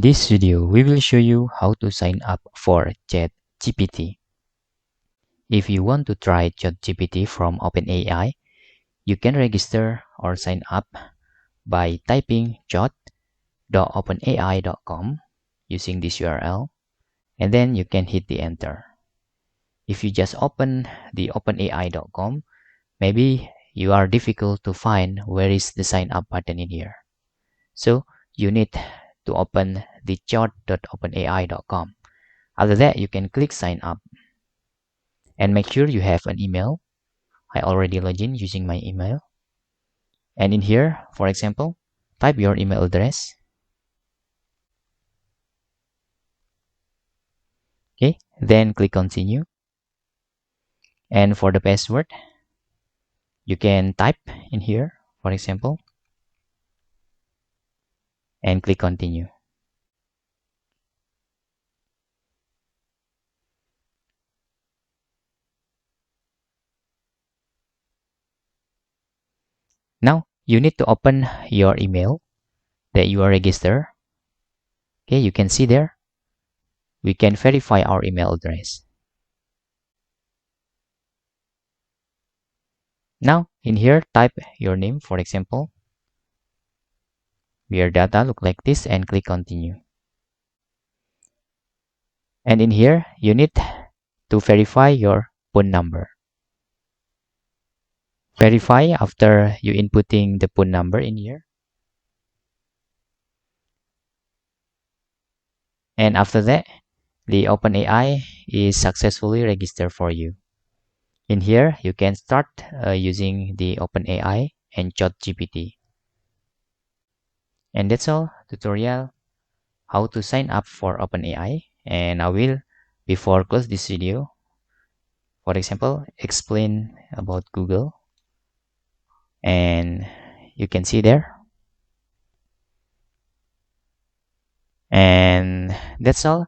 this video, we will show you how to sign up for Chatgpt. If you want to try Chatgpt from OpenAI, you can register or sign up by typing chat.openai.com using this URL, and then you can hit the enter. If you just open the openai.com, maybe you are difficult to find where is the sign up button in here. So you need to open the chat.openai.com. After that, you can click sign up and make sure you have an email. I already logged in using my email. And in here, for example, type your email address. Okay, then click continue. And for the password, you can type in here, for example, and click continue. Now, you need to open your email that you are registered. Okay, you can see there. We can verify our email address. Now, in here, type your name, for example. Your data look like this and click continue. And in here, you need to verify your phone number. Verify after you inputting the phone number in here. And after that, the OpenAI is successfully registered for you. In here, you can start using the OpenAI and ChatGPT. And that's all tutorial how to sign up for OpenAI. And I will, before close this video, for example, explain about Google. And you can see there. And that's all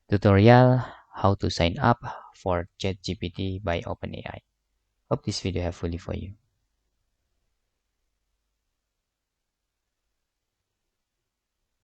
tutorial how to sign up for ChatGPT by OpenAI. Hope this video helpful for you.